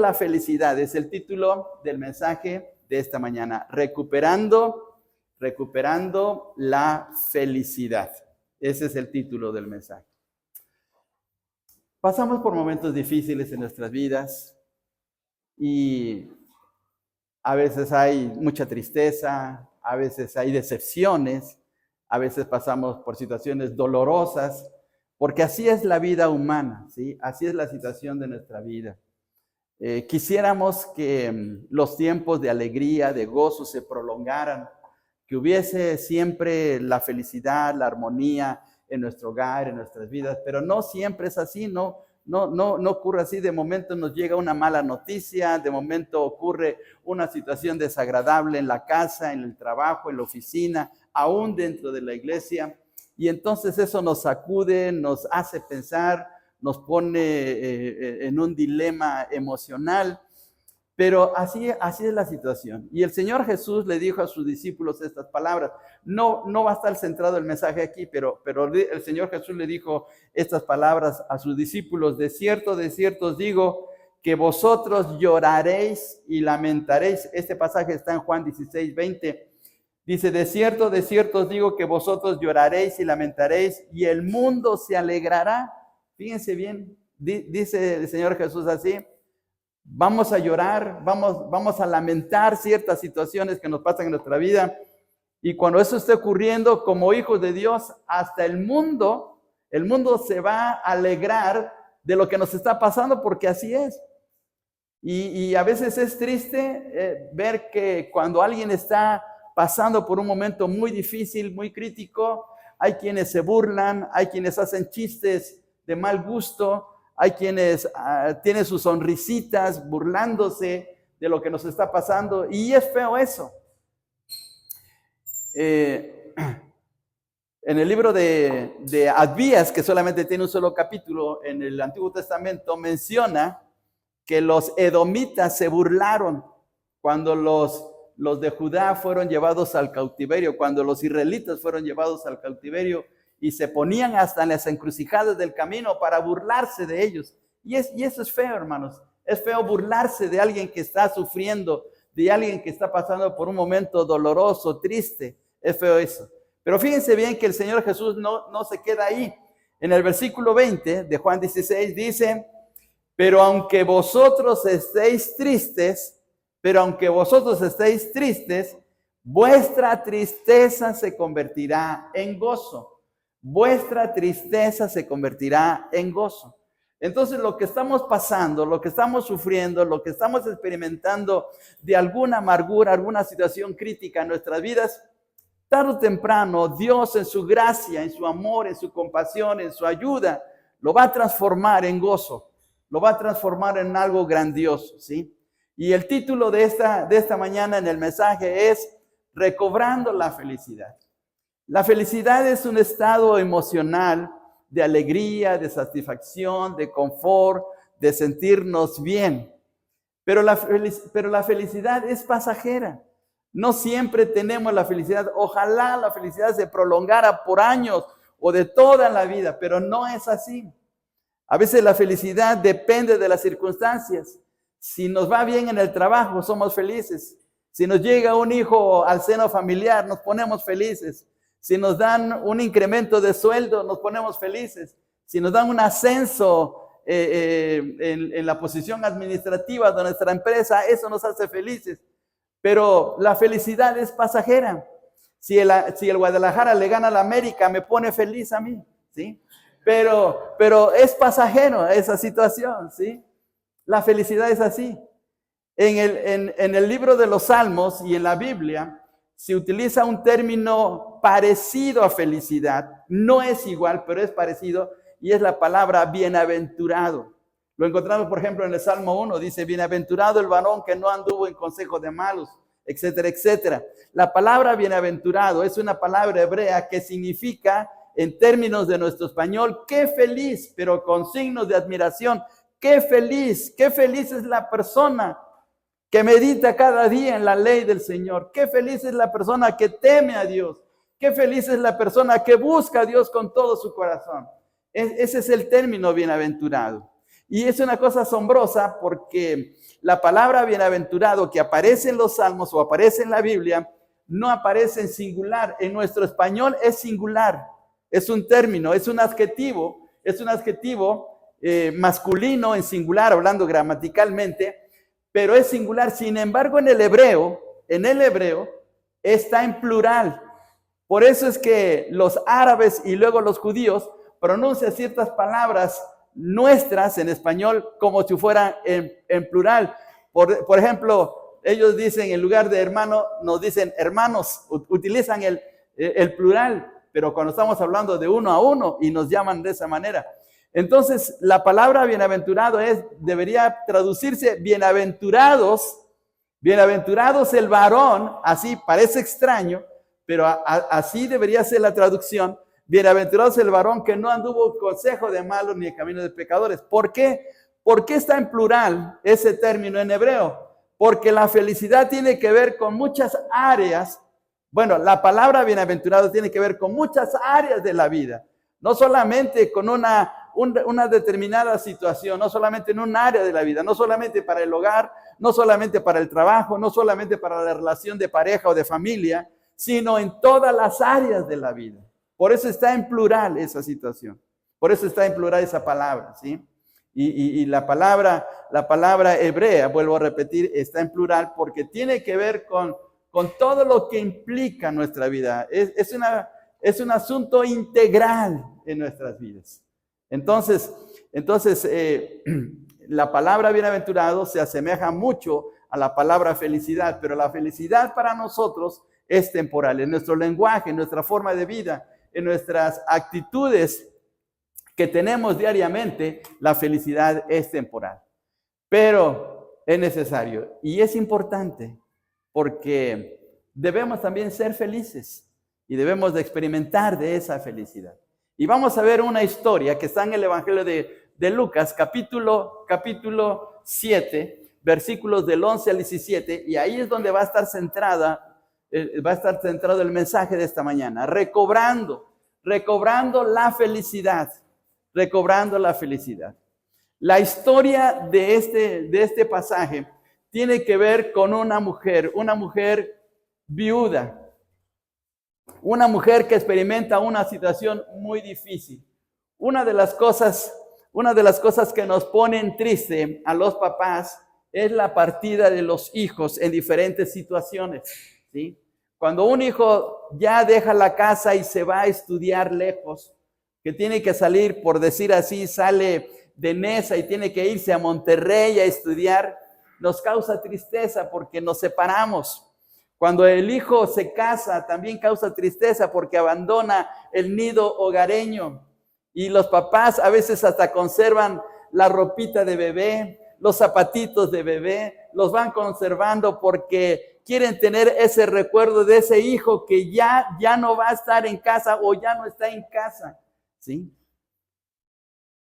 La felicidad es el título del mensaje de esta mañana. Recuperando la felicidad. Ese es el título del mensaje. Pasamos por momentos difíciles en nuestras vidas y a veces hay mucha tristeza, a veces hay decepciones, a veces pasamos por situaciones dolorosas, porque así es la vida humana, ¿sí? Así es la situación de nuestra vida. Quisiéramos que los tiempos de alegría, de gozo se prolongaran, que hubiese siempre la felicidad, la armonía en nuestro hogar, en nuestras vidas, pero no siempre es así, no ocurre así. De momento nos llega una mala noticia, de momento ocurre una situación desagradable en la casa, en el trabajo, en la oficina, aún dentro de la iglesia, y entonces eso nos sacude, nos hace pensar, nos pone en un dilema emocional, pero así es la situación. Y el Señor Jesús le dijo a sus discípulos estas palabras. No va a estar centrado el mensaje aquí, pero el Señor Jesús le dijo estas palabras a sus discípulos. De cierto os digo que vosotros lloraréis y lamentaréis. Este pasaje está en Juan 16:20. Dice, de cierto os digo que vosotros lloraréis y lamentaréis y el mundo se alegrará. Fíjense bien, dice el Señor Jesús así, vamos a llorar, vamos a lamentar ciertas situaciones que nos pasan en nuestra vida, y cuando eso esté ocurriendo, como hijos de Dios, hasta el mundo se va a alegrar de lo que nos está pasando, porque así es. Y a veces es triste ver que cuando alguien está pasando por un momento muy difícil, muy crítico, hay quienes se burlan, hay quienes hacen chistes de mal gusto, hay quienes tienen sus sonrisitas burlándose de lo que nos está pasando, y es feo eso. En el libro de Abías, que solamente tiene un solo capítulo en el Antiguo Testamento, menciona que los edomitas se burlaron cuando los de Judá fueron llevados al cautiverio, cuando los israelitas fueron llevados al cautiverio, y se ponían hasta en las encrucijadas del camino para burlarse de ellos. Y eso es feo, hermanos. Es feo burlarse de alguien que está sufriendo, de alguien que está pasando por un momento doloroso, triste. Es feo eso. Pero fíjense bien que el Señor Jesús no se queda ahí. En el versículo 20 de Juan 16 dice, pero aunque vosotros estéis tristes, vuestra tristeza se convertirá en gozo. Vuestra tristeza se convertirá en gozo. Entonces, lo que estamos pasando, lo que estamos sufriendo, lo que estamos experimentando de alguna amargura, alguna situación crítica en nuestras vidas, tarde o temprano, Dios en su gracia, en su amor, en su compasión, en su ayuda, lo va a transformar en gozo, lo va a transformar en algo grandioso, ¿sí? Y el título de esta mañana en el mensaje es Recobrando la felicidad. La felicidad es un estado emocional de alegría, de satisfacción, de confort, de sentirnos bien. Pero la felicidad es pasajera. No siempre tenemos la felicidad. Ojalá la felicidad se prolongara por años o de toda la vida, pero no es así. A veces la felicidad depende de las circunstancias. Si nos va bien en el trabajo, somos felices. Si nos llega un hijo al seno familiar, nos ponemos felices. Si nos dan un incremento de sueldo, nos ponemos felices. Si nos dan un ascenso en la posición administrativa de nuestra empresa, eso nos hace felices. Pero la felicidad es pasajera. Si el Guadalajara le gana a la América, me pone feliz a mí, ¿sí? Pero es pasajero esa situación, ¿sí? La felicidad es así. En el libro de los Salmos y en la Biblia, se utiliza un término parecido a felicidad. No es igual, pero es parecido, y es la palabra bienaventurado. Lo encontramos, por ejemplo, en el Salmo 1, dice, bienaventurado el varón que no anduvo en consejo de malos, etcétera, etcétera. La palabra bienaventurado es una palabra hebrea que significa, en términos de nuestro español, qué feliz, pero con signos de admiración. Qué feliz es la persona que medita cada día en la ley del Señor. Qué feliz es la persona que teme a Dios. Qué feliz es la persona que busca a Dios con todo su corazón. Ese es el término bienaventurado. Y es una cosa asombrosa porque la palabra bienaventurado que aparece en los Salmos o aparece en la Biblia, no aparece en singular. En nuestro español es singular, es un término, es un adjetivo masculino en singular, hablando gramaticalmente, pero es singular. Sin embargo, en el hebreo está en plural. Por eso es que los árabes y luego los judíos pronuncian ciertas palabras nuestras en español como si fueran en plural. Por ejemplo, ellos dicen, en lugar de hermano, nos dicen hermanos, utilizan el plural, pero cuando estamos hablando de uno a uno y nos llaman de esa manera. Entonces, la palabra bienaventurado debería traducirse bienaventurados el varón, así parece extraño, pero así debería ser la traducción. Bienaventurados el varón que no anduvo consejo de malos ni el camino de pecadores. ¿Por qué? ¿Por qué está en plural ese término en hebreo? Porque la felicidad tiene que ver con muchas áreas. Bueno, la palabra bienaventurado tiene que ver con muchas áreas de la vida. No solamente con una determinada situación, no solamente en un área de la vida, no solamente para el hogar, no solamente para el trabajo, no solamente para la relación de pareja o de familia, sino en todas las áreas de la vida. Por eso está en plural esa situación. Por eso está en plural esa palabra, ¿sí? Y la palabra hebrea, vuelvo a repetir, está en plural porque tiene que ver con todo lo que implica nuestra vida. Es un asunto integral en nuestras vidas. Entonces, la palabra bienaventurado se asemeja mucho a la palabra felicidad, pero la felicidad para nosotros es temporal. En nuestro lenguaje, en nuestra forma de vida, en nuestras actitudes que tenemos diariamente, la felicidad es temporal. Pero es necesario y es importante porque debemos también ser felices y debemos de experimentar de esa felicidad. Y vamos a ver una historia que está en el Evangelio de Lucas, capítulo 7, versículos del 11 al 17, y ahí es donde va a estar centrado el mensaje de esta mañana, recobrando la felicidad, recobrando la felicidad. La historia de este pasaje tiene que ver con una mujer viuda, una mujer que experimenta una situación muy difícil. Una de las cosas que nos ponen triste a los papás es la partida de los hijos en diferentes situaciones, ¿sí? Cuando un hijo ya deja la casa y se va a estudiar lejos, que tiene que salir, por decir así, sale de Nesa y tiene que irse a Monterrey a estudiar, nos causa tristeza porque nos separamos. Cuando el hijo se casa, también causa tristeza porque abandona el nido hogareño. Y los papás a veces hasta conservan la ropita de bebé, los zapatitos de bebé, los van conservando porque quieren tener ese recuerdo de ese hijo que ya no va a estar en casa o ya no está en casa, ¿sí?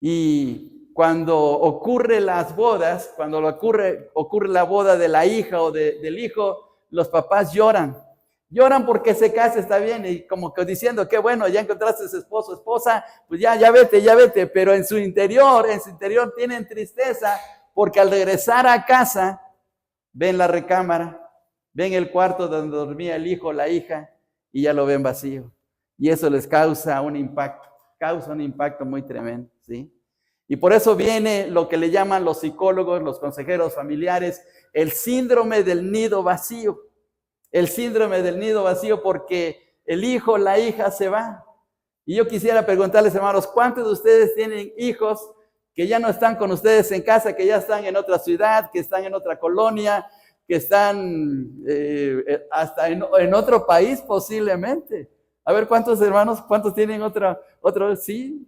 Y cuando ocurre las bodas, cuando ocurre la boda de la hija o del hijo, los papás lloran porque se casa, está bien, y como que diciendo, qué bueno, ya encontraste ese esposo, esposa, pues ya vete, pero en su interior tienen tristeza, porque al regresar a casa, ven la recámara, ven el cuarto donde dormía el hijo o la hija, y ya lo ven vacío, y eso les causa un impacto muy tremendo, ¿sí? Y por eso viene lo que le llaman los psicólogos, los consejeros familiares, el síndrome del nido vacío. El síndrome del nido vacío porque el hijo, la hija se va. Y yo quisiera preguntarles, hermanos, ¿cuántos de ustedes tienen hijos que ya no están con ustedes en casa, que ya están en otra ciudad, que están en otra colonia, que están hasta en otro país posiblemente? A ver, ¿cuántos hermanos, cuántos tienen otro? Sí,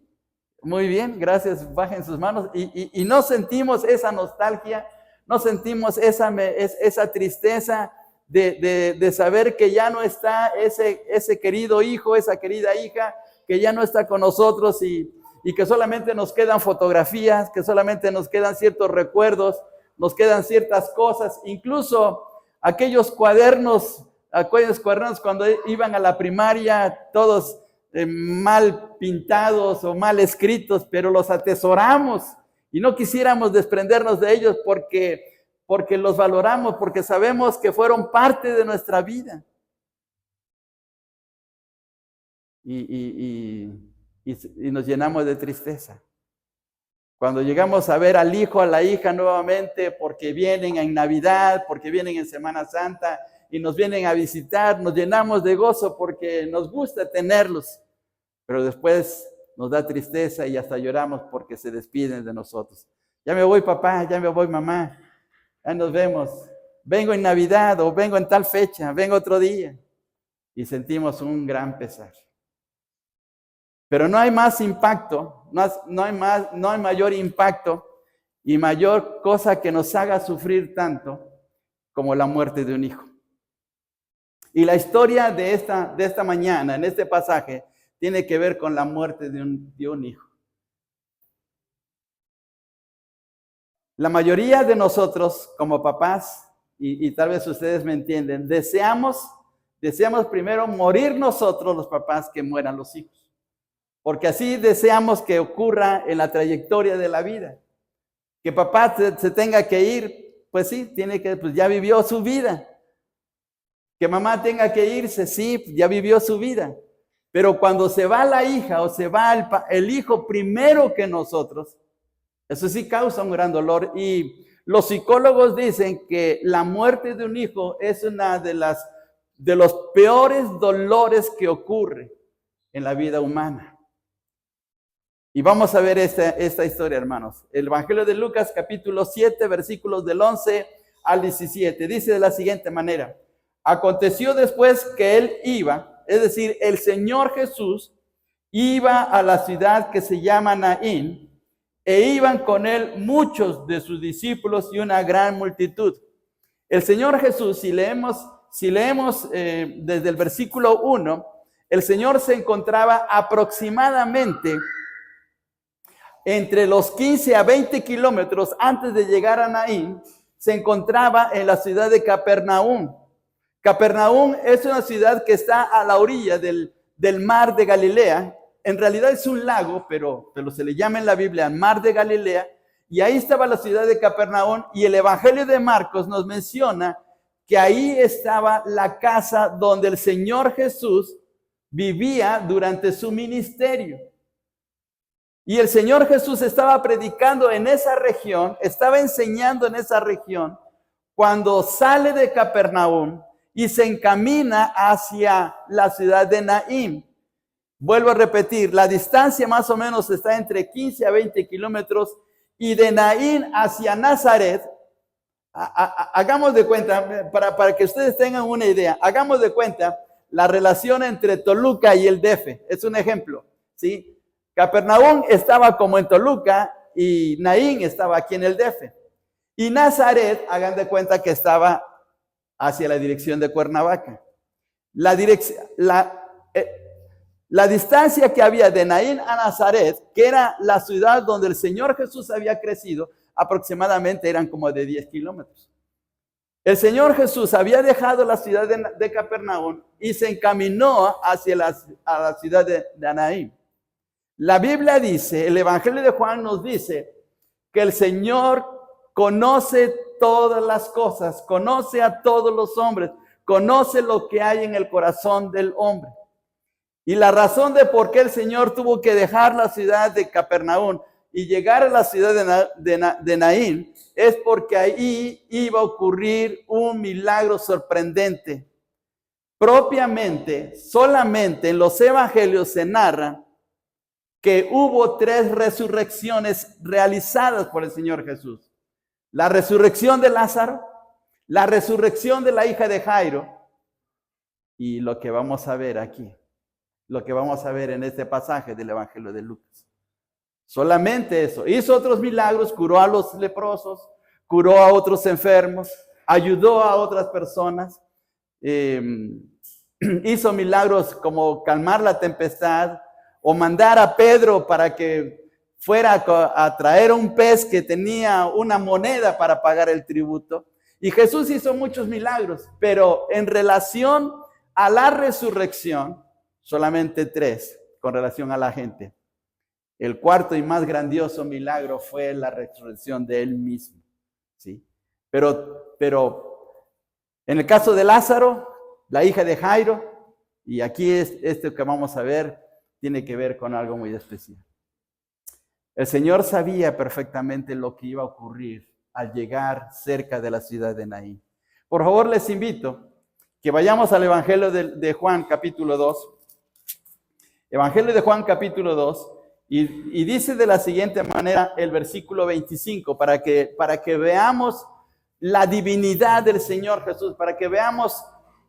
muy bien, gracias, bajen sus manos. Y no sentimos esa nostalgia, no sentimos esa tristeza de saber que ya no está ese querido hijo, esa querida hija, que ya no está con nosotros y que solamente nos quedan fotografías, que solamente nos quedan ciertos recuerdos, nos quedan ciertas cosas, incluso aquellos cuadernos cuando iban a la primaria, todos mal pintados o mal escritos, pero los atesoramos y no quisiéramos desprendernos de ellos porque los valoramos, porque sabemos que fueron parte de nuestra vida. Y nos llenamos de tristeza. Cuando llegamos a ver al hijo, a la hija nuevamente, porque vienen en Navidad, porque vienen en Semana Santa y nos vienen a visitar, nos llenamos de gozo porque nos gusta tenerlos. Pero después nos da tristeza y hasta lloramos porque se despiden de nosotros. Ya me voy, papá, ya me voy, mamá. Ya nos vemos. Vengo en Navidad o vengo en tal fecha, vengo otro día. Y sentimos un gran pesar. Pero no hay más impacto, no hay mayor impacto y mayor cosa que nos haga sufrir tanto como la muerte de un hijo. Y la historia de esta mañana, en este pasaje, tiene que ver con la muerte de un hijo. La mayoría de nosotros como papás, y tal vez ustedes me entienden, deseamos primero morir nosotros los papás que mueran los hijos. Porque así deseamos que ocurra en la trayectoria de la vida. Que papá se tenga que ir, pues sí, pues ya vivió su vida. Que mamá tenga que irse, sí, ya vivió su vida. Pero cuando se va la hija o se va el hijo primero que nosotros, eso sí causa un gran dolor. Y los psicólogos dicen que la muerte de un hijo es una de los peores dolores que ocurre en la vida humana. Y vamos a ver esta historia, hermanos. El Evangelio de Lucas, capítulo 7, versículos del 11 al 17. Dice de la siguiente manera: aconteció después que él iba, es decir, el Señor Jesús iba a la ciudad que se llama Naín, e iban con él muchos de sus discípulos y una gran multitud. El Señor Jesús, si leemos desde el versículo 1, el Señor se encontraba aproximadamente entre los 15 a 20 kilómetros antes de llegar a Naín, se encontraba en la ciudad de Capernaum. Capernaum es una ciudad que está a la orilla del mar de Galilea. En realidad es un lago, pero se le llama en la Biblia mar de Galilea. Y ahí estaba la ciudad de Capernaum, y el Evangelio de Marcos nos menciona que ahí estaba la casa donde el Señor Jesús vivía durante su ministerio. Y el Señor Jesús estaba predicando en esa región, estaba enseñando en esa región, cuando sale de Capernaum y se encamina hacia la ciudad de Naín. Vuelvo a repetir, la distancia más o menos está entre 15 a 20 kilómetros, y de Naín hacia Nazaret, hagamos de cuenta, para que ustedes tengan una idea, hagamos de cuenta la relación entre Toluca y el DF. Es un ejemplo, ¿sí? Capernaum estaba como en Toluca y Naín estaba aquí en el DF. Y Nazaret, hagan de cuenta que estaba hacia la dirección de Cuernavaca. La distancia que había de Naín a Nazaret, que era la ciudad donde el Señor Jesús había crecido, aproximadamente eran como de 10 kilómetros. El Señor Jesús había dejado la ciudad de Capernaum y se encaminó hacia la ciudad de Naín. La Biblia dice, el Evangelio de Juan nos dice que el Señor conoce todas las cosas, conoce a todos los hombres, conoce lo que hay en el corazón del hombre. Y la razón de por qué el Señor tuvo que dejar la ciudad de Capernaum y llegar a la ciudad de Naín es porque ahí iba a ocurrir un milagro sorprendente. Propiamente, solamente en los evangelios se narra que hubo 3 resurrecciones realizadas por el Señor Jesús. La resurrección de Lázaro, la resurrección de la hija de Jairo, y lo que vamos a ver aquí, lo que vamos a ver en este pasaje del Evangelio de Lucas. Solamente eso. Hizo otros milagros, curó a los leprosos, curó a otros enfermos, ayudó a otras personas, hizo milagros como calmar la tempestad, o mandar a Pedro para que fuera a traer un pez que tenía una moneda para pagar el tributo. Y Jesús hizo muchos milagros, pero en relación a la resurrección, solamente 3 con relación a la gente. El cuarto y más grandioso milagro fue la resurrección de él mismo, ¿sí? Pero en el caso de Lázaro, la hija de Jairo, y aquí esto que vamos a ver, tiene que ver con algo muy especial. El Señor sabía perfectamente lo que iba a ocurrir al llegar cerca de la ciudad de Naín. Por favor, les invito que vayamos al Evangelio de Juan, capítulo 2. Evangelio de Juan, capítulo 2. Y dice de la siguiente manera el versículo 25, para que veamos la divinidad del Señor Jesús, para que veamos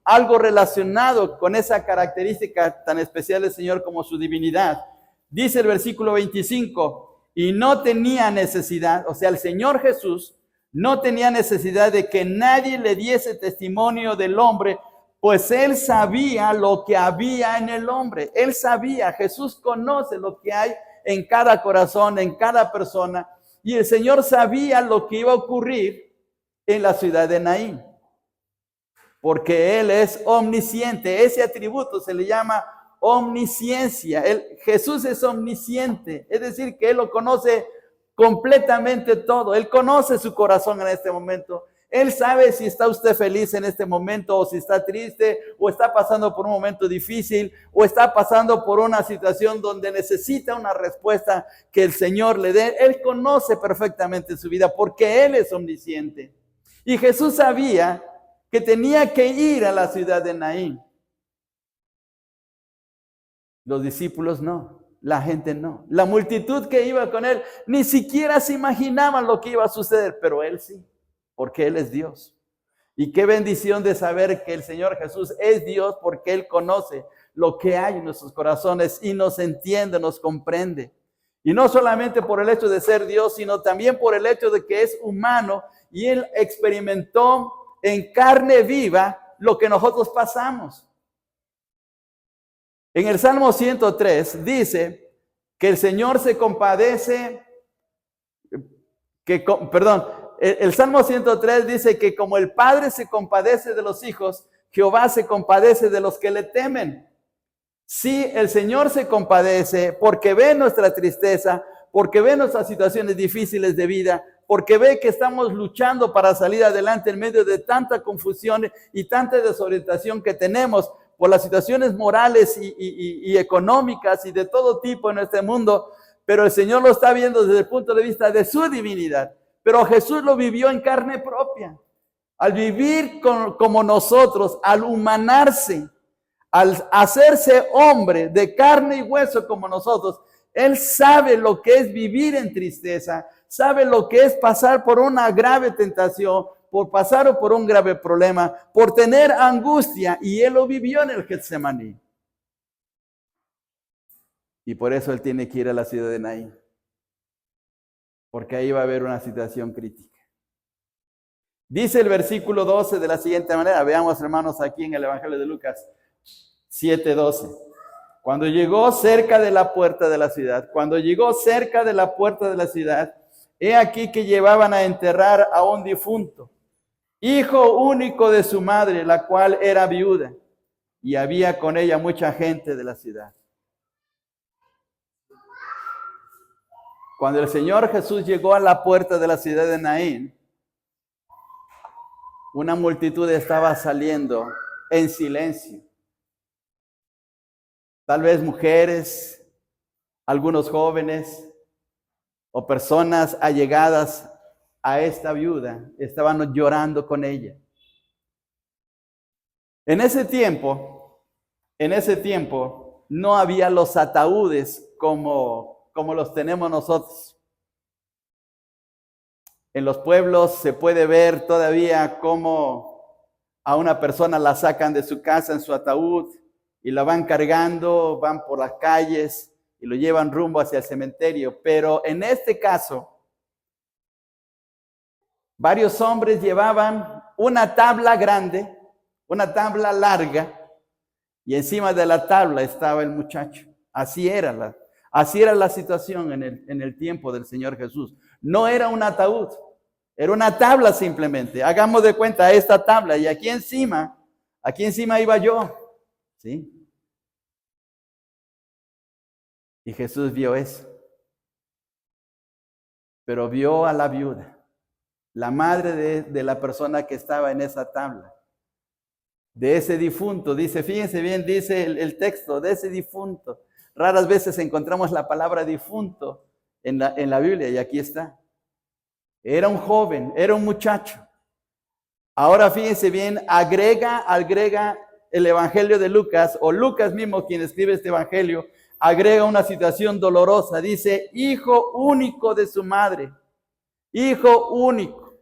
algo relacionado con esa característica tan especial del Señor como su divinidad. Dice el versículo 25, y no tenía necesidad, o sea, el Señor Jesús no tenía necesidad de que nadie le diese testimonio del hombre, pues él sabía lo que había en el hombre. Él sabía, Jesús conoce lo que hay en cada corazón, en cada persona. Y el Señor sabía lo que iba a ocurrir en la ciudad de Naín. Porque Él es omnisciente. Ese atributo se le llama omnisciencia. Jesús es omnisciente. Es decir, que Él lo conoce completamente todo. Él conoce su corazón en este momento. Él sabe si está usted feliz en este momento, o si está triste, o está pasando por un momento difícil, o está pasando por una situación donde necesita una respuesta que el Señor le dé. Él conoce perfectamente su vida porque Él es omnisciente. Y Jesús sabía que tenía que ir a la ciudad de Naín. Los discípulos no. La gente no. La multitud que iba con Él ni siquiera se imaginaban lo que iba a suceder, pero Él sí. Porque Él es Dios. Y qué bendición de saber que el Señor Jesús es Dios, porque Él conoce lo que hay en nuestros corazones y nos entiende, nos comprende. Y no solamente por el hecho de ser Dios, sino también por el hecho de que es humano y Él experimentó en carne viva lo que nosotros pasamos. En el Salmo 103 dice que el Señor se compadece, el Salmo 103 dice que como el Padre se compadece de los hijos, Jehová se compadece de los que le temen. Sí, el Señor se compadece porque ve nuestra tristeza, porque ve nuestras situaciones difíciles de vida, porque ve que estamos luchando para salir adelante en medio de tanta confusión y tanta desorientación que tenemos por las situaciones morales y económicas y de todo tipo en este mundo, pero el Señor lo está viendo desde el punto de vista de su divinidad. Pero Jesús lo vivió en carne propia. Al vivir como nosotros, al humanarse, al hacerse hombre de carne y hueso como nosotros, Él sabe lo que es vivir en tristeza, sabe lo que es pasar por una grave tentación, por pasar por un grave problema, por tener angustia, y Él lo vivió en el Getsemaní. Y por eso Él tiene que ir a la ciudad de Naín, porque ahí va a haber una situación crítica. Dice el versículo 12 de la siguiente manera, veamos hermanos aquí en el Evangelio de Lucas 7:12. Cuando llegó cerca de la puerta de la ciudad, he aquí que llevaban a enterrar a un difunto, hijo único de su madre, la cual era viuda, y había con ella mucha gente de la ciudad. Cuando el Señor Jesús llegó a la puerta de la ciudad de Naín, una multitud estaba saliendo en silencio. Tal vez mujeres, algunos jóvenes o personas allegadas a esta viuda estaban llorando con ella. En ese tiempo no había los ataúdes como los tenemos nosotros. En los pueblos se puede ver todavía cómo a una persona la sacan de su casa en su ataúd y la van cargando, van por las calles y lo llevan rumbo hacia el cementerio. Pero en este caso, varios hombres llevaban una tabla grande, una tabla larga, y encima de la tabla estaba el muchacho. Así era la situación en el tiempo del Señor Jesús. No era un ataúd, era una tabla simplemente. Hagamos de cuenta esta tabla, y aquí encima iba yo, ¿sí? Y Jesús vio eso. pero vio a la viuda, la madre de la persona que estaba en esa tabla, de ese difunto. Dice, fíjense bien, dice el texto, de ese difunto. Raras veces encontramos la palabra difunto en la Biblia, y aquí está. Era un joven, era un muchacho. Ahora fíjense bien, agrega el Evangelio de Lucas, o Lucas mismo quien escribe este Evangelio, agrega una situación dolorosa. Dice, hijo único de su madre, hijo único.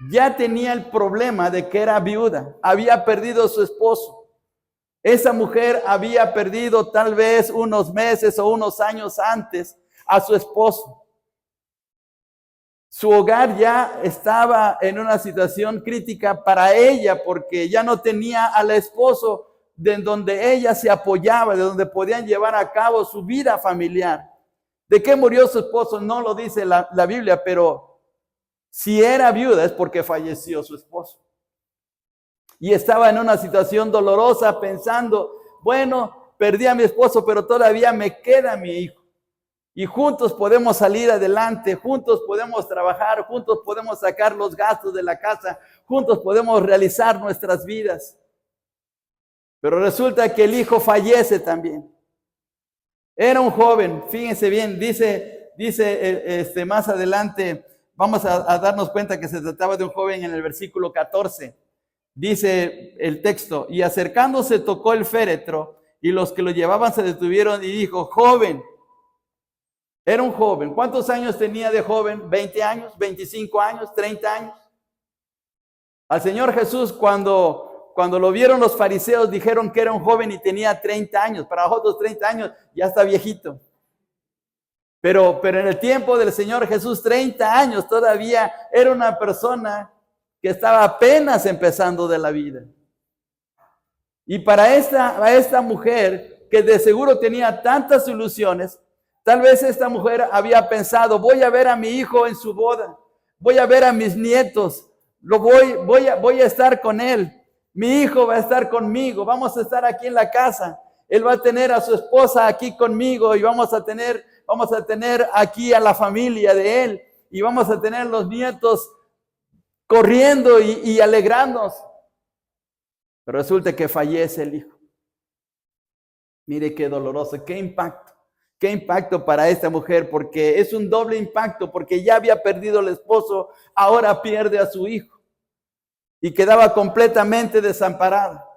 Ya tenía el problema de que era viuda, había perdido a su esposo. Esa mujer había perdido tal vez unos meses o unos años antes a su esposo. Su hogar ya estaba en una situación crítica para ella porque ya no tenía al esposo de donde ella se apoyaba, de donde podían llevar a cabo su vida familiar. ¿De qué murió su esposo? No lo dice la Biblia, pero si era viuda es porque falleció su esposo. Y estaba en una situación dolorosa pensando, bueno, perdí a mi esposo, pero todavía me queda mi hijo. Y juntos podemos salir adelante, juntos podemos trabajar, juntos podemos sacar los gastos de la casa, juntos podemos realizar nuestras vidas. Pero resulta que el hijo fallece también. Era un joven, fíjense bien, dice más adelante, vamos a darnos cuenta que se trataba de un joven en el versículo 14. Dice el texto, y acercándose tocó el féretro, y los que lo llevaban se detuvieron y dijo, joven. Era un joven. ¿Cuántos años tenía de joven? ¿20 años? ¿25 años? ¿30 años? Al Señor Jesús, cuando lo vieron los fariseos, dijeron que era un joven y tenía 30 años. Para nosotros 30 años ya está viejito. Pero en el tiempo del Señor Jesús, 30 años todavía era una persona que estaba apenas empezando de la vida. Y para esta mujer, que de seguro tenía tantas ilusiones, tal vez esta mujer había pensado, voy a ver a mi hijo en su boda, voy a ver a mis nietos, voy a estar con él, mi hijo va a estar conmigo, vamos a estar aquí en la casa, él va a tener a su esposa aquí conmigo y vamos a tener aquí a la familia de él y vamos a tener los nietos corriendo y alegrándonos. Pero resulta que fallece el hijo. Mire qué doloroso, qué impacto para esta mujer, porque es un doble impacto, porque ya había perdido al esposo, ahora pierde a su hijo y quedaba completamente desamparada.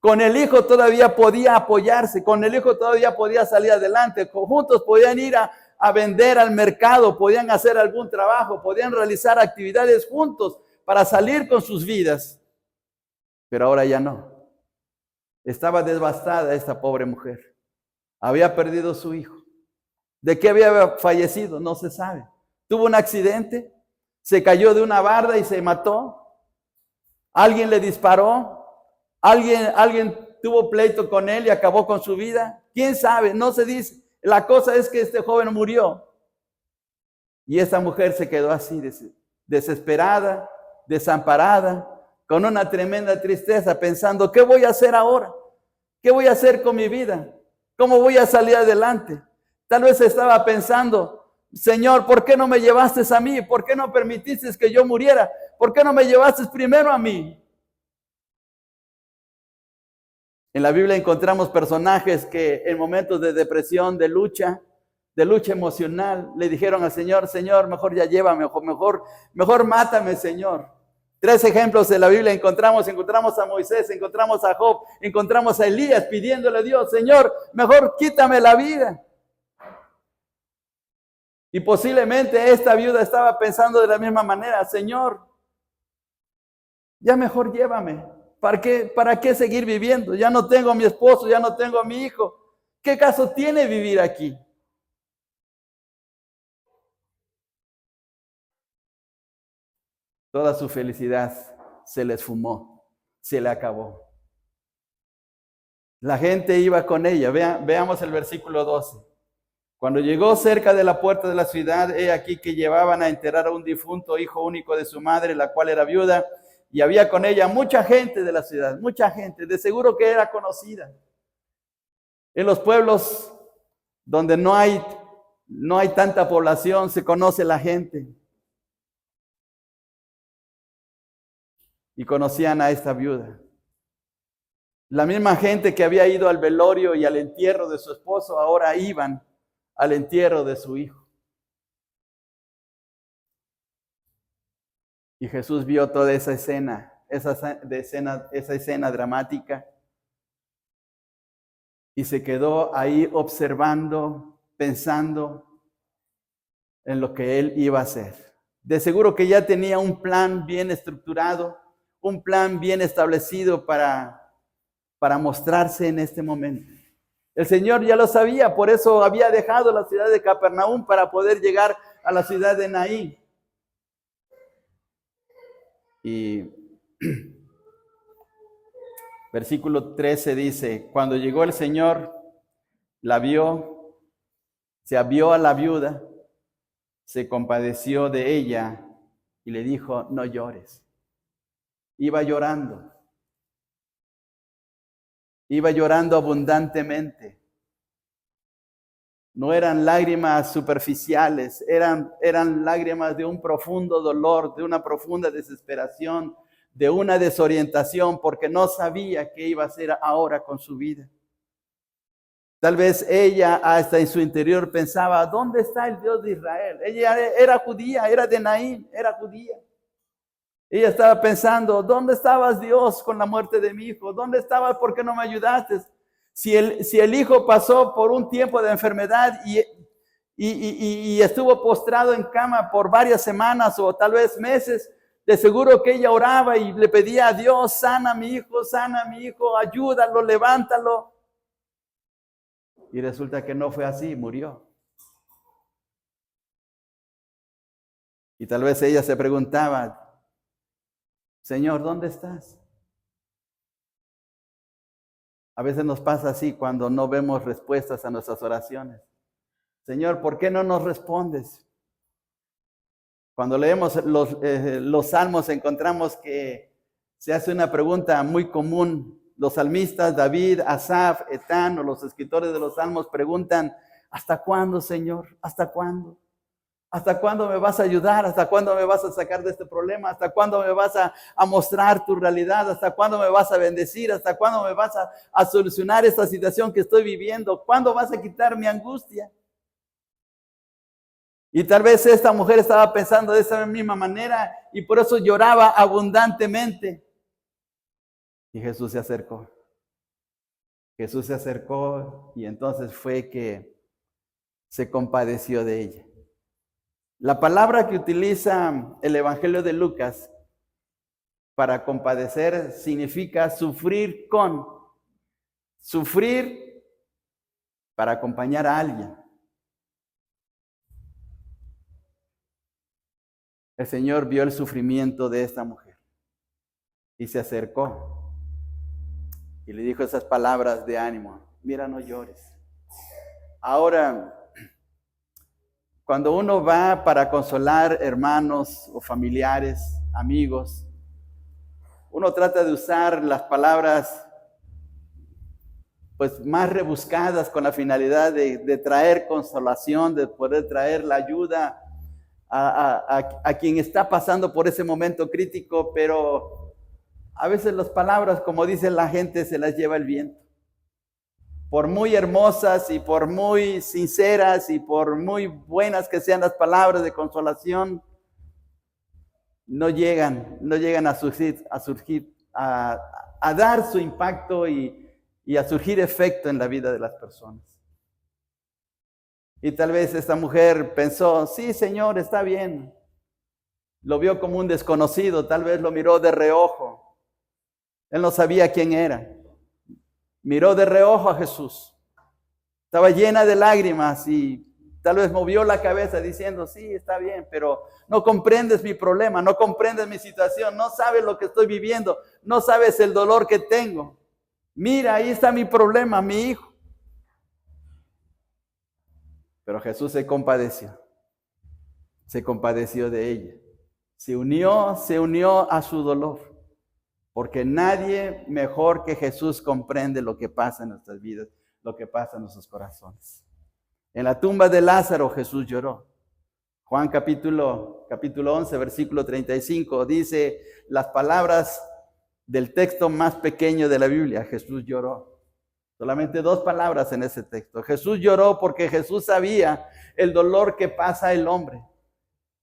Con el hijo todavía podía apoyarse, con el hijo todavía podía salir adelante, juntos podían ir a vender al mercado, podían hacer algún trabajo, podían realizar actividades juntos para salir con sus vidas, pero ahora ya no. Estaba devastada esta pobre mujer. Había perdido su hijo. ¿De qué había fallecido? No se sabe. Tuvo un accidente, se cayó de una barda y se mató. Alguien le disparó. Alguien tuvo pleito con él y acabó con su vida. ¿Quién sabe? No se dice. La cosa es que este joven murió. Y esta mujer se quedó así, desesperada, desamparada, con una tremenda tristeza, pensando, ¿qué voy a hacer ahora? ¿Qué voy a hacer con mi vida? ¿Cómo voy a salir adelante? Tal vez estaba pensando, Señor, ¿por qué no me llevaste a mí? ¿Por qué no permitiste que yo muriera? ¿Por qué no me llevaste primero a mí? En la Biblia encontramos personajes que en momentos de depresión, de lucha emocional, le dijeron al Señor, Señor, mejor ya llévame, mejor mátame, Señor. 3 ejemplos de la Biblia encontramos a Moisés, encontramos a Job, encontramos a Elías pidiéndole a Dios, Señor, mejor quítame la vida. Y posiblemente esta viuda estaba pensando de la misma manera, Señor, ya mejor llévame. ¿Para qué seguir viviendo? Ya no tengo a mi esposo, ya no tengo a mi hijo. ¿Qué caso tiene vivir aquí? Toda su felicidad se le esfumó, se le acabó. La gente iba con ella. Veamos el versículo 12. Cuando llegó cerca de la puerta de la ciudad, he aquí que llevaban a enterrar a un difunto hijo único de su madre, la cual era viuda, y había con ella mucha gente de la ciudad, mucha gente, de seguro que era conocida. En los pueblos donde no hay no hay tanta población, se conoce la gente. Y conocían a esta viuda. La misma gente que había ido al velorio y al entierro de su esposo, ahora iban al entierro de su hijo. Y Jesús vio toda esa escena dramática, y se quedó ahí observando, pensando en lo que él iba a hacer. De seguro que ya tenía un plan bien estructurado, un plan bien establecido para mostrarse en este momento. El Señor ya lo sabía, por eso había dejado la ciudad de Capernaum para poder llegar a la ciudad de Naín. Y versículo 13 dice, cuando llegó el Señor, la vio, se vio a la viuda, se compadeció de ella y le dijo, no llores. Iba llorando abundantemente. No eran lágrimas superficiales, eran lágrimas de un profundo dolor, de una profunda desesperación, de una desorientación, porque no sabía qué iba a hacer ahora con su vida. Tal vez ella hasta en su interior pensaba, ¿dónde está el Dios de Israel? Ella era judía, era de Naín, era judía. Ella estaba pensando, ¿dónde estabas, Dios, con la muerte de mi hijo? ¿Dónde estabas? ¿Por qué no me ayudaste? Si el hijo pasó por un tiempo de enfermedad y estuvo postrado en cama por varias semanas o tal vez meses, de seguro que ella oraba y le pedía a Dios, sana a mi hijo, ayúdalo, levántalo. Y resulta que no fue así, murió. Y tal vez ella se preguntaba, Señor, ¿dónde estás? A veces nos pasa así cuando no vemos respuestas a nuestras oraciones. Señor, ¿por qué no nos respondes? Cuando leemos los salmos encontramos que se hace una pregunta muy común. Los salmistas, David, Asaf, Etán o los escritores de los salmos preguntan, ¿hasta cuándo, Señor? ¿Hasta cuándo? ¿Hasta cuándo me vas a ayudar? ¿Hasta cuándo me vas a sacar de este problema? ¿Hasta cuándo me vas a mostrar tu realidad? ¿Hasta cuándo me vas a bendecir? ¿Hasta cuándo me vas a solucionar esta situación que estoy viviendo? ¿Cuándo vas a quitar mi angustia? Y tal vez esta mujer estaba pensando de esa misma manera y por eso lloraba abundantemente. Y Jesús se acercó. Jesús se acercó y entonces fue que se compadeció de ella. La palabra que utiliza el Evangelio de Lucas para compadecer significa sufrir con. Sufrir para acompañar a alguien. El Señor vio el sufrimiento de esta mujer y se acercó y le dijo esas palabras de ánimo. Mira, no llores. Ahora, cuando uno va para consolar hermanos o familiares, amigos, uno trata de usar las palabras pues más rebuscadas con la finalidad de traer consolación, de poder traer la ayuda a quien está pasando por ese momento crítico, pero a veces las palabras, como dice la gente, se las lleva el viento. Por muy hermosas y por muy sinceras y por muy buenas que sean las palabras de consolación, no llegan a dar su impacto y a surgir efecto en la vida de las personas. Y tal vez esta mujer pensó, sí, Señor, está bien. Lo vio como un desconocido, tal vez lo miró de reojo. Él no sabía quién era. Miró de reojo a Jesús. Estaba llena de lágrimas y tal vez movió la cabeza diciendo, sí, está bien, pero no comprendes mi problema, no comprendes mi situación, no sabes lo que estoy viviendo, no sabes el dolor que tengo. Mira, ahí está mi problema, mi hijo. Pero Jesús se compadeció de ella. Se unió a su dolor, porque nadie mejor que Jesús comprende lo que pasa en nuestras vidas, lo que pasa en nuestros corazones. En la tumba de Lázaro Jesús lloró. Juan capítulo 11, versículo 35, dice las palabras del texto más pequeño de la Biblia. Jesús lloró. Solamente 2 palabras en ese texto. Jesús lloró porque Jesús sabía el dolor que pasa el hombre.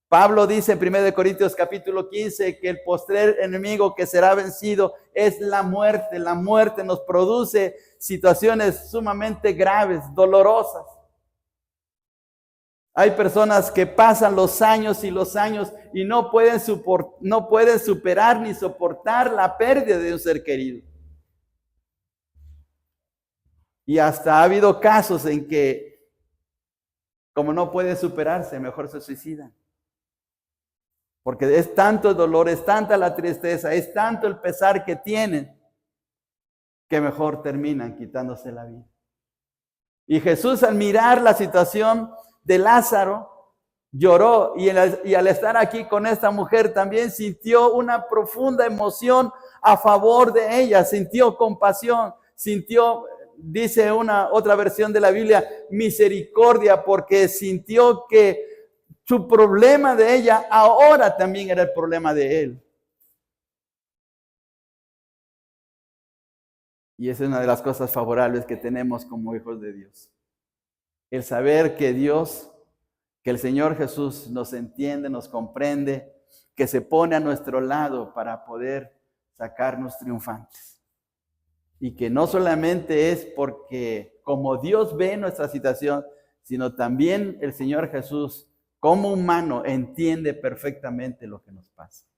Pablo dice en 1 Corintios capítulo 15 que el postrer enemigo que será vencido es la muerte. La muerte nos produce situaciones sumamente graves, dolorosas. Hay personas que pasan los años y no pueden superar ni soportar la pérdida de un ser querido. Y hasta ha habido casos en que, como no puede superarse, mejor se suicidan. Porque es tanto el dolor, es tanta la tristeza, es tanto el pesar que tienen, que mejor terminan quitándose la vida. Y Jesús, al mirar la situación de Lázaro, lloró, y al estar aquí con esta mujer también sintió una profunda emoción a favor de ella, sintió compasión, sintió, dice otra versión de la Biblia, misericordia, porque sintió que su problema de ella ahora también era el problema de él. Y esa es una de las cosas favorables que tenemos como hijos de Dios. El saber que Dios, que el Señor Jesús nos entiende, nos comprende, que se pone a nuestro lado para poder sacarnos triunfantes. Y que no solamente es porque como Dios ve nuestra situación, sino también el Señor Jesús, como humano, entiende perfectamente lo que nos pasa.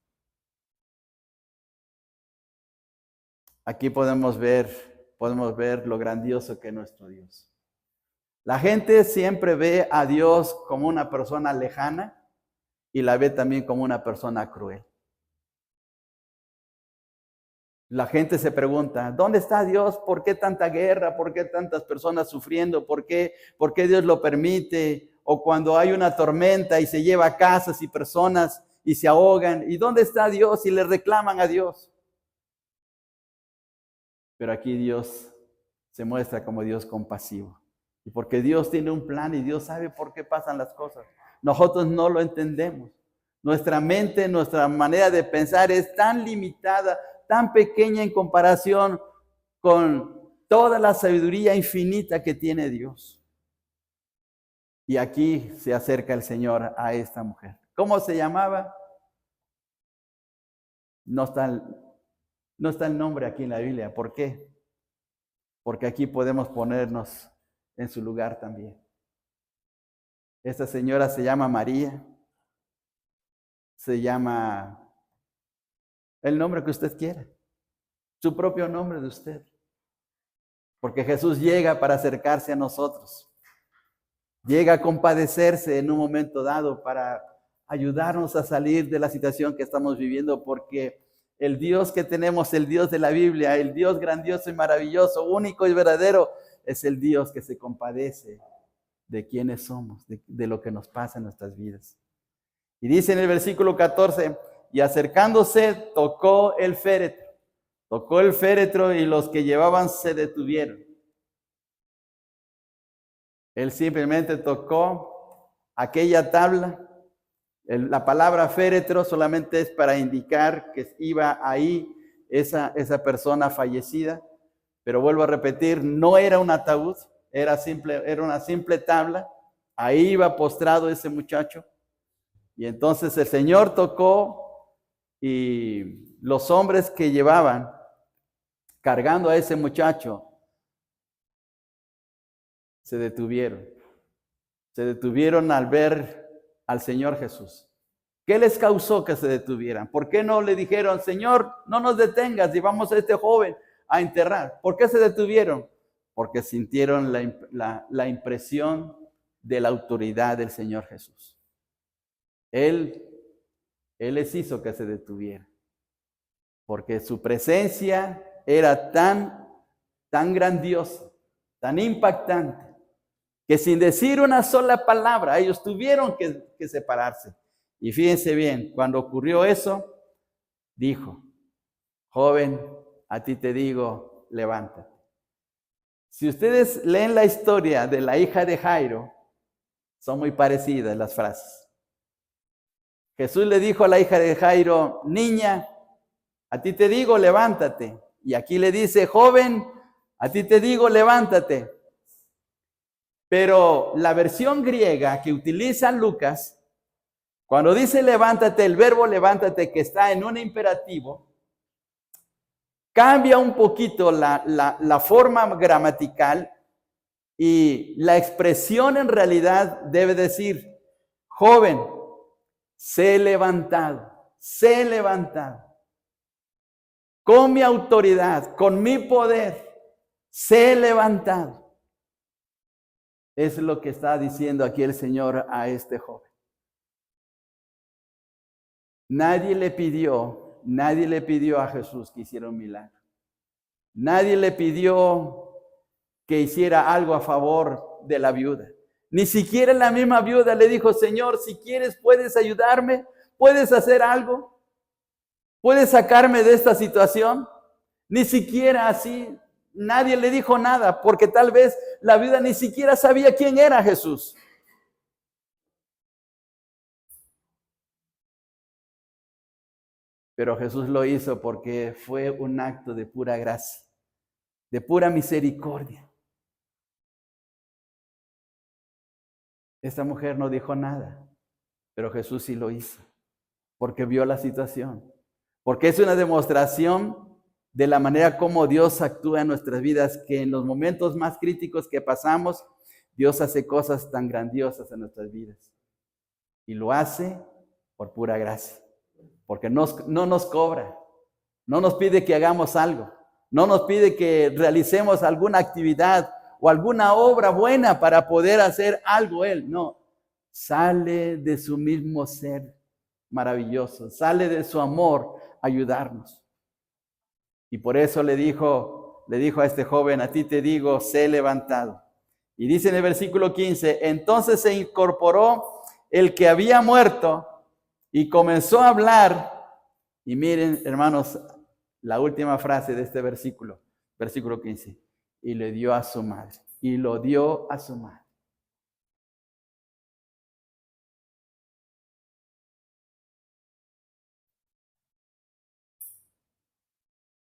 Aquí podemos ver lo grandioso que es nuestro Dios. La gente siempre ve a Dios como una persona lejana y la ve también como una persona cruel. La gente se pregunta, ¿dónde está Dios? ¿Por qué tanta guerra? ¿Por qué tantas personas sufriendo? ¿Por qué Dios lo permite? O cuando hay una tormenta y se lleva casas y personas y se ahogan. ¿Y dónde está Dios? Y le reclaman a Dios. Pero aquí Dios se muestra como Dios compasivo. Y porque Dios tiene un plan y Dios sabe por qué pasan las cosas. Nosotros no lo entendemos. Nuestra mente, nuestra manera de pensar es tan limitada, tan pequeña en comparación con toda la sabiduría infinita que tiene Dios. Y aquí se acerca el Señor a esta mujer. ¿Cómo se llamaba? No está el nombre aquí en la Biblia. ¿Por qué? Porque aquí podemos ponernos en su lugar también. Esta señora se llama María. Se llama el nombre que usted quiera. Su propio nombre de usted. Porque Jesús llega para acercarse a nosotros. Llega a compadecerse en un momento dado para ayudarnos a salir de la situación que estamos viviendo, porque el Dios que tenemos, el Dios de la Biblia, el Dios grandioso y maravilloso, único y verdadero, es el Dios que se compadece de quienes somos, de lo que nos pasa en nuestras vidas. Y dice en el versículo 14, y acercándose tocó el féretro y los que llevaban se detuvieron. Él simplemente tocó aquella tabla. La palabra féretro solamente es para indicar que iba ahí esa persona fallecida. Pero vuelvo a repetir, no era un ataúd, era una simple tabla. Ahí iba postrado ese muchacho. Y entonces el Señor tocó y los hombres que llevaban cargando a ese muchacho se detuvieron. Se detuvieron al ver al Señor Jesús. ¿Qué les causó que se detuvieran? ¿Por qué no le dijeron, Señor, no nos detengas, llevamos a este joven a enterrar? ¿Por qué se detuvieron? Porque sintieron la impresión de la autoridad del Señor Jesús. Él les hizo que se detuvieran. Porque su presencia era tan grandiosa, tan impactante, que sin decir una sola palabra, ellos tuvieron que separarse. Y fíjense bien, cuando ocurrió eso, dijo, joven, a ti te digo, levántate. Si ustedes leen la historia de la hija de Jairo, Son muy parecidas las frases. Jesús le dijo a la hija de Jairo, niña, a ti te digo, levántate. Y aquí le dice, joven, a ti te digo, levántate. Pero la versión griega que utiliza Lucas, cuando dice levántate, el verbo levántate que está en un imperativo, cambia un poquito la forma gramatical y la expresión en realidad debe decir, joven, sé levantado, sé levantado. Con mi autoridad, con mi poder, sé levantado. Es lo que está diciendo aquí el Señor a este joven. Nadie le pidió a Jesús que hiciera un milagro. Nadie le pidió que hiciera algo a favor de la viuda. Ni siquiera la misma viuda le dijo, Señor, si quieres puedes ayudarme, puedes hacer algo, puedes sacarme de esta situación. Ni siquiera así, nadie le dijo nada, porque tal vez la viuda ni siquiera sabía quién era Jesús. Pero Jesús lo hizo porque fue un acto de pura gracia, de pura misericordia. Esta mujer no dijo nada, pero Jesús sí lo hizo, porque vio la situación, porque es una demostración de la manera como Dios actúa en nuestras vidas, que en los momentos más críticos que pasamos, Dios hace cosas tan grandiosas en nuestras vidas. Y lo hace por pura gracia. Porque no nos cobra, no nos pide que hagamos algo, no nos pide que realicemos alguna actividad o alguna obra buena para poder hacer algo Él. No, sale de su mismo ser maravilloso, sale de su amor ayudarnos. Y por eso le dijo a este joven, a ti te digo, sé levantado. Y dice en el versículo 15, entonces se incorporó el que había muerto y comenzó a hablar, y miren, hermanos, la última frase de este versículo 15, y le dio a su madre, y lo dio a su madre.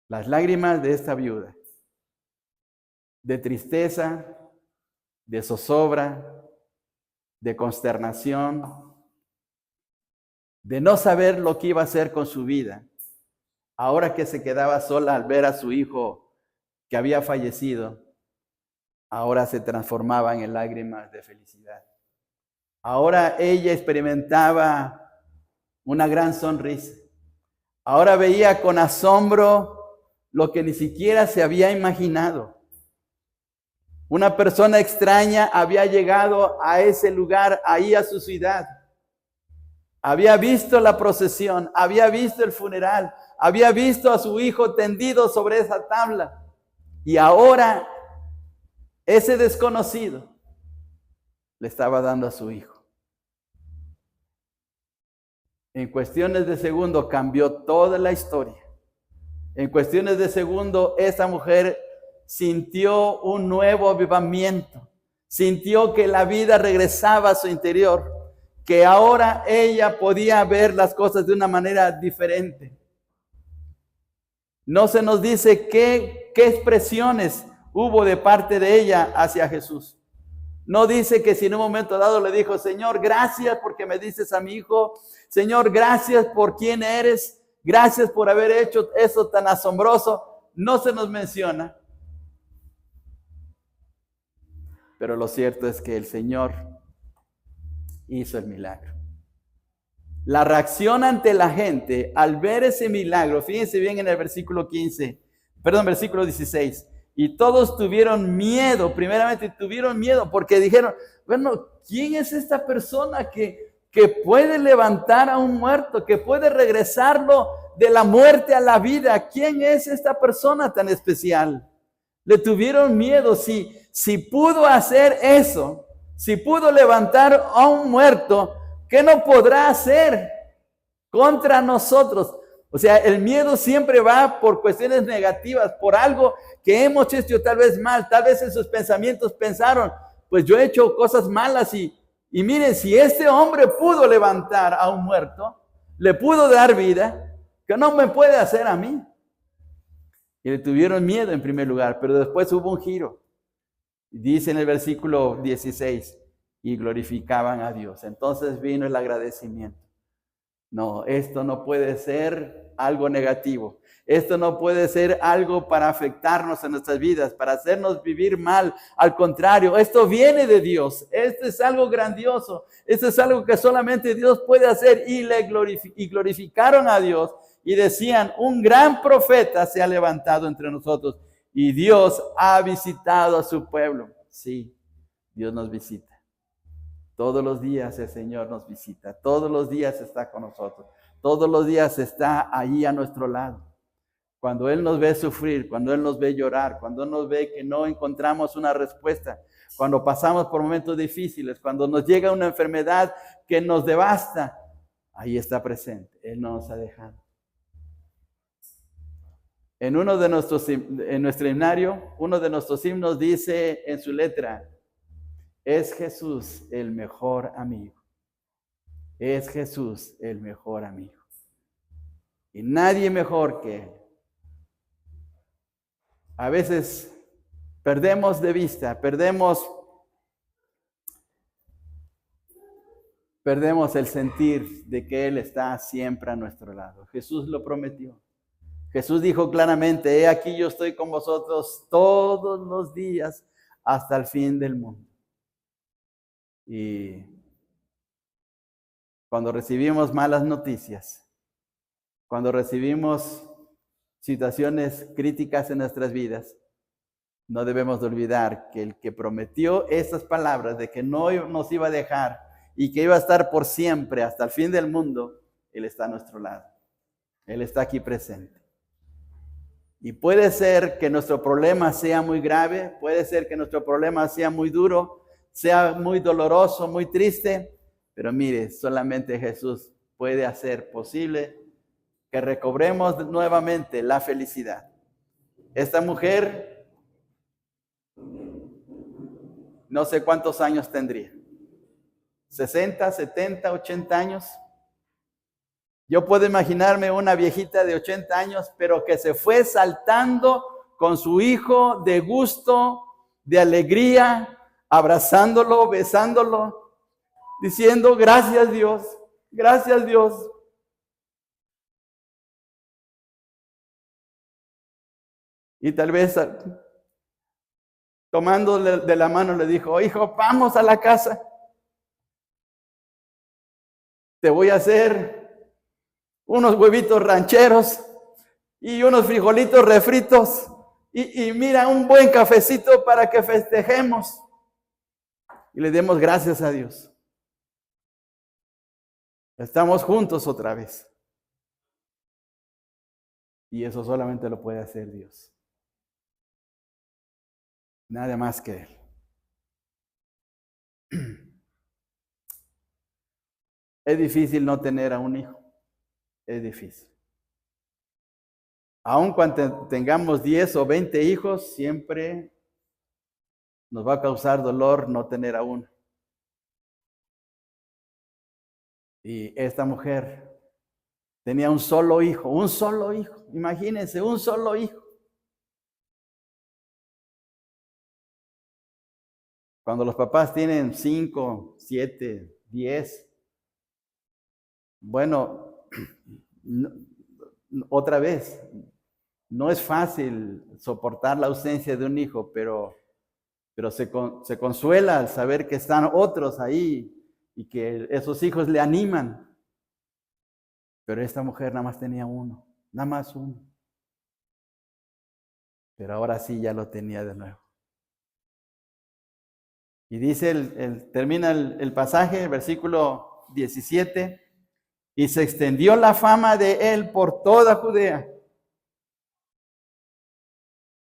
Las lágrimas de esta viuda, de tristeza, de zozobra, de consternación, de no saber lo que iba a hacer con su vida, ahora que se quedaba sola al ver a su hijo que había fallecido, ahora se transformaban en lágrimas de felicidad. Ahora ella experimentaba una gran sonrisa. Ahora veía con asombro lo que ni siquiera se había imaginado. Una persona extraña había llegado a ese lugar, ahí a su ciudad. Había visto la procesión, había visto el funeral, había visto a su hijo tendido sobre esa tabla. Y ahora ese desconocido le estaba dando a su hijo. En cuestiones de segundo cambió toda la historia. En cuestiones de segundo, esa mujer sintió un nuevo avivamiento. Sintió que la vida regresaba a su interior. Que ahora ella podía ver las cosas de una manera diferente. No se nos dice qué expresiones hubo de parte de ella hacia Jesús. No dice que si en un momento dado le dijo, Señor, gracias porque me dices a mi hijo. Señor, gracias por quién eres. Gracias por haber hecho eso tan asombroso. No se nos menciona. Pero lo cierto es que el Señor hizo el milagro. La reacción ante la gente al ver ese milagro, fíjense bien en el versículo 16, y todos tuvieron miedo, primeramente tuvieron miedo porque dijeron, bueno, ¿quién es esta persona que puede levantar a un muerto, que puede regresarlo de la muerte a la vida? ¿Quién es esta persona tan especial? Le tuvieron miedo. Si pudo hacer eso, si pudo levantar a un muerto, ¿qué no podrá hacer contra nosotros? O sea, el miedo siempre va por cuestiones negativas, por algo que hemos hecho tal vez mal. Tal vez en sus pensamientos pensaron, pues yo he hecho cosas malas y Y miren, si este hombre pudo levantar a un muerto, le pudo dar vida, ¿qué no me puede hacer a mí? Y le tuvieron miedo en primer lugar, pero después hubo un giro. Dice en el versículo 16, y glorificaban a Dios. Entonces vino el agradecimiento. No, esto no puede ser algo negativo. Esto no puede ser algo para afectarnos en nuestras vidas, para hacernos vivir mal. Al contrario, esto viene de Dios. Esto es algo grandioso. Esto es algo que solamente Dios puede hacer. Y glorificaron a Dios y decían, un gran profeta se ha levantado entre nosotros y Dios ha visitado a su pueblo. Sí, Dios nos visita. Todos los días el Señor nos visita, todos los días está con nosotros, todos los días está allí a nuestro lado. Cuando Él nos ve sufrir, cuando Él nos ve llorar, cuando Él nos ve que no encontramos una respuesta, cuando pasamos por momentos difíciles, cuando nos llega una enfermedad que nos devasta, ahí está presente, Él no nos ha dejado. En nuestro himnario, uno de nuestros himnos dice en su letra, es Jesús el mejor amigo. Es Jesús el mejor amigo. Y nadie mejor que Él. A veces perdemos de vista, perdemos el sentir de que Él está siempre a nuestro lado. Jesús lo prometió. Jesús dijo claramente, he aquí yo estoy con vosotros todos los días hasta el fin del mundo. Y cuando recibimos malas noticias, cuando recibimos situaciones críticas en nuestras vidas, no debemos de olvidar que el que prometió estas palabras de que no nos iba a dejar y que iba a estar por siempre hasta el fin del mundo, Él está a nuestro lado. Él está aquí presente. Y puede ser que nuestro problema sea muy grave, puede ser que nuestro problema sea muy duro, sea muy doloroso, muy triste, pero mire, solamente Jesús puede hacer posible que recobremos nuevamente la felicidad. Esta mujer, no sé cuántos años tendría, 60, 70, 80 años. Yo puedo imaginarme una viejita de 80 años, pero que se fue saltando con su hijo de gusto, de alegría, abrazándolo, besándolo, diciendo, gracias Dios, gracias Dios. Y tal vez tomándole de la mano le dijo, hijo, vamos a la casa. Te voy a hacer unos huevitos rancheros y unos frijolitos refritos y mira, un buen cafecito para que festejemos y le demos gracias a Dios. Estamos juntos otra vez. Y eso solamente lo puede hacer Dios. Nada más que Él. Es difícil no tener a un hijo. Es difícil. Aun cuando tengamos 10 o 20 hijos, siempre nos va a causar dolor no tener a uno. Y esta mujer tenía un solo hijo, imagínense, un solo hijo. Cuando los papás tienen 5, 7, 10, bueno, otra vez, no es fácil soportar la ausencia de un hijo, pero se consuela al saber que están otros ahí y que esos hijos le animan. Pero esta mujer nada más tenía uno, nada más uno. Pero ahora sí ya lo tenía de nuevo. Y dice, termina el pasaje, el versículo 17, y se extendió la fama de él por toda Judea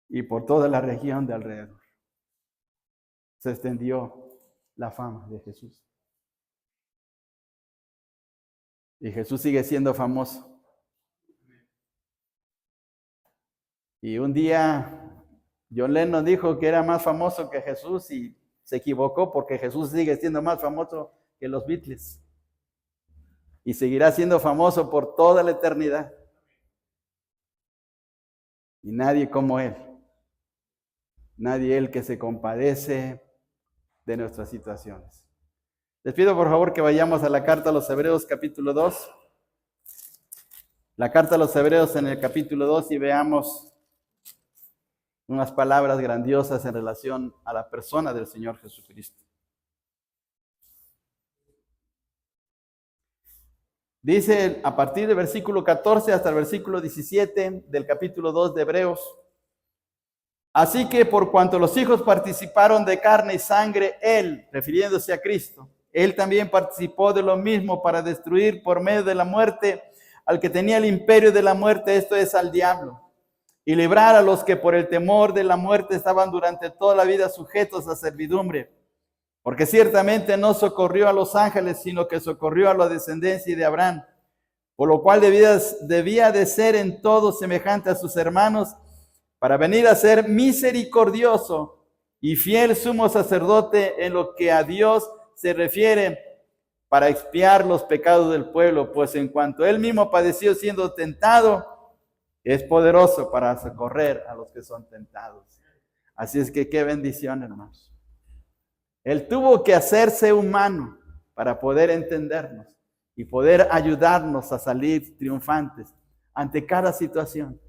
y por toda la región de alrededor. Se extendió la fama de Jesús. Y Jesús sigue siendo famoso. Y un día John Lennon dijo que era más famoso que Jesús y se equivocó porque Jesús sigue siendo más famoso que los Beatles. Y seguirá siendo famoso por toda la eternidad. Y nadie como Él. Nadie Él que se compadece de nuestras situaciones. Les pido por favor que vayamos a la carta a los Hebreos capítulo 2. La carta a los Hebreos en el capítulo 2 y veamos unas palabras grandiosas en relación a la persona del Señor Jesucristo. Dice a partir del versículo 14 hasta el versículo 17 del capítulo 2 de Hebreos: así que por cuanto los hijos participaron de carne y sangre, Él, refiriéndose a Cristo, Él también participó de lo mismo para destruir por medio de la muerte al que tenía el imperio de la muerte, esto es, al diablo, y librar a los que por el temor de la muerte estaban durante toda la vida sujetos a servidumbre. Porque ciertamente no socorrió a los ángeles, sino que socorrió a la descendencia de Abraham, por lo cual debía de ser en todo semejante a sus hermanos, para venir a ser misericordioso y fiel sumo sacerdote en lo que a Dios se refiere, para expiar los pecados del pueblo, pues en cuanto él mismo padeció siendo tentado, es poderoso para socorrer a los que son tentados. Así es que qué bendición, hermanos. Él tuvo que hacerse humano para poder entendernos y poder ayudarnos a salir triunfantes ante cada situación.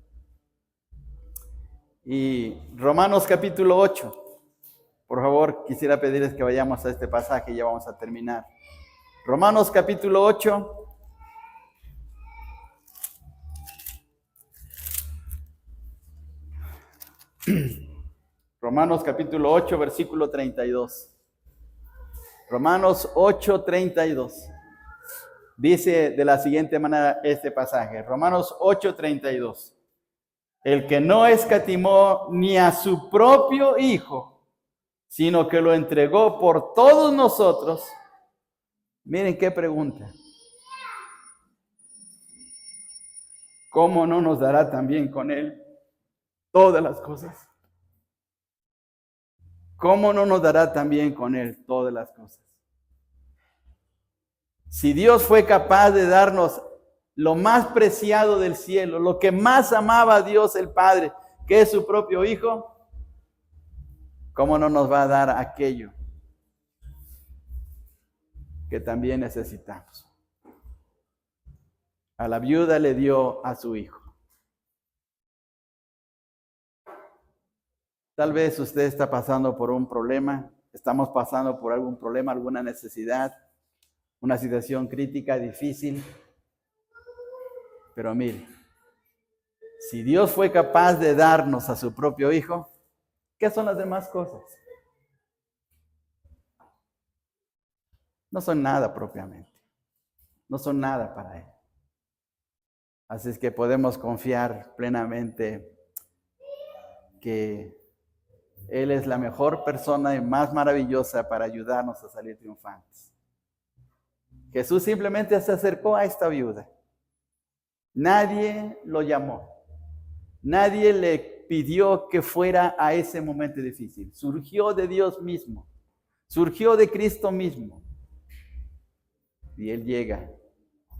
Y Romanos capítulo 8, por favor, quisiera pedirles que vayamos a este pasaje y ya vamos a terminar. Romanos capítulo 8. Romanos capítulo 8, versículo 32. Romanos 8, 32. Dice de la siguiente manera este pasaje. Romanos 8, 32. El que no escatimó ni a su propio Hijo, sino que lo entregó por todos nosotros. Miren qué pregunta. ¿Cómo no nos dará también con Él todas las cosas? ¿Cómo no nos dará también con Él todas las cosas? Si Dios fue capaz de darnos lo más preciado del cielo, lo que más amaba a Dios el Padre, que es su propio Hijo, ¿cómo no nos va a dar aquello que también necesitamos? A la viuda le dio a su hijo. Tal vez usted está pasando por un problema, estamos pasando por algún problema, alguna necesidad, una situación crítica, difícil. Pero mire, si Dios fue capaz de darnos a su propio Hijo, ¿qué son las demás cosas? No son nada propiamente, no son nada para Él. Así es que podemos confiar plenamente que Él es la mejor persona y más maravillosa para ayudarnos a salir triunfantes. Jesús simplemente se acercó a esta viuda. Nadie lo llamó. Nadie le pidió que fuera a ese momento difícil. Surgió de Dios mismo. Surgió de Cristo mismo. Y Él llega.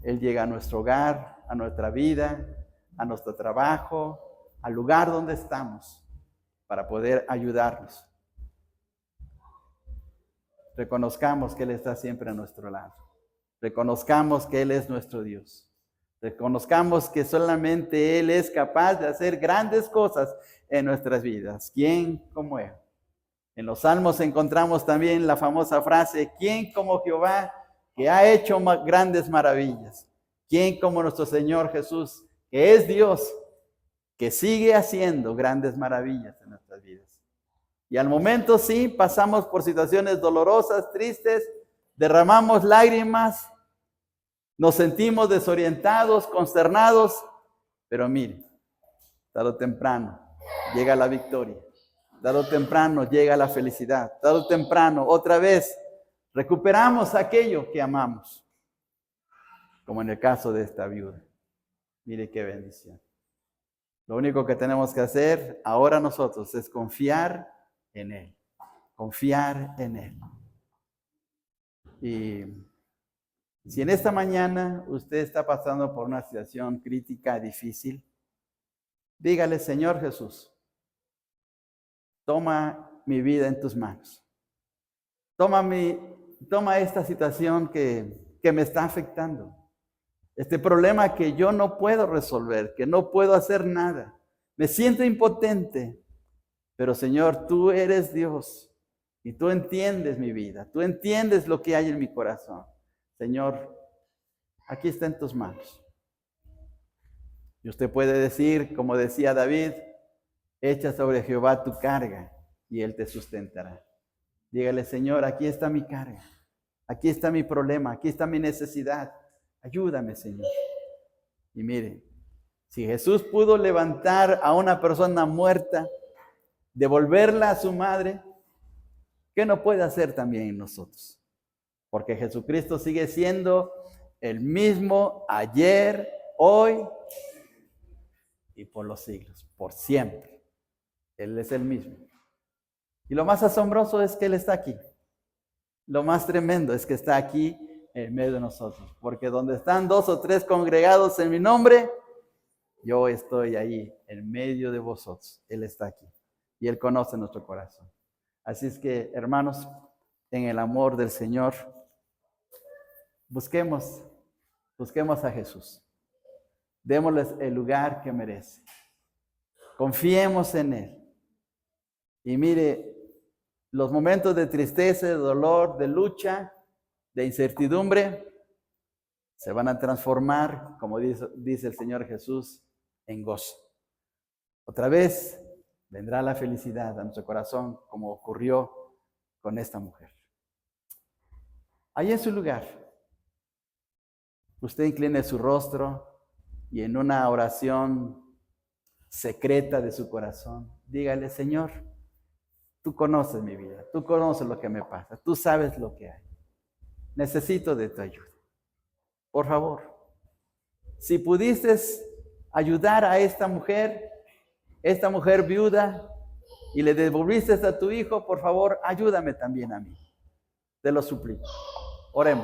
Él llega a nuestro hogar, a nuestra vida, a nuestro trabajo, al lugar donde estamos, para poder ayudarnos. Reconozcamos que Él está siempre a nuestro lado. Reconozcamos que Él es nuestro Dios. Reconozcamos que solamente Él es capaz de hacer grandes cosas en nuestras vidas. ¿Quién como Él? En los Salmos encontramos también la famosa frase: ¿quién como Jehová, que ha hecho grandes maravillas? ¿Quién como nuestro Señor Jesús, que es Dios, que sigue haciendo grandes maravillas en nuestras vidas? Y al momento sí, pasamos por situaciones dolorosas, tristes, derramamos lágrimas, nos sentimos desorientados, consternados, pero mire, tarde o temprano llega la victoria, tarde o temprano llega la felicidad, tarde o temprano otra vez recuperamos aquello que amamos, como en el caso de esta viuda. Mire qué bendición. Lo único que tenemos que hacer ahora nosotros es confiar en Él. confiar en Él. Y si en esta mañana usted está pasando por una situación crítica, difícil, dígale, Señor Jesús, toma mi vida en tus manos. Toma esta situación que me está afectando. Este problema que yo no puedo resolver, que no puedo hacer nada. Me siento impotente, pero Señor, tú eres Dios y tú entiendes mi vida, tú entiendes lo que hay en mi corazón. Señor, aquí está en tus manos. Y usted puede decir, como decía David, echa sobre Jehová tu carga y Él te sustentará. Dígale, Señor, aquí está mi carga, aquí está mi problema, aquí está mi necesidad. Ayúdame, Señor. Y mire, si Jesús pudo levantar a una persona muerta, devolverla a su madre, ¿qué no puede hacer también en nosotros? Porque Jesucristo sigue siendo el mismo ayer, hoy y por los siglos, por siempre. Él es el mismo. Y lo más asombroso es que Él está aquí. Lo más tremendo es que está aquí en medio de nosotros. Porque donde están 2 o 3 congregados en mi nombre, yo estoy ahí en medio de vosotros. Él está aquí. Y Él conoce nuestro corazón. Así es que, hermanos, en el amor del Señor, busquemos a Jesús. Démosles el lugar que merece. Confiemos en Él. Y mire, los momentos de tristeza, de dolor, de lucha, de incertidumbre, se van a transformar, como dice el Señor Jesús, en gozo. Otra vez vendrá la felicidad a nuestro corazón, como ocurrió con esta mujer. Ahí en su lugar, usted incline su rostro y en una oración secreta de su corazón, dígale, Señor, tú conoces mi vida, tú conoces lo que me pasa, tú sabes lo que hay. Necesito de tu ayuda. Por favor, si pudiste ayudar a esta mujer viuda, y le devolviste a tu hijo, por favor, ayúdame también a mí. Te lo suplico. Oremos.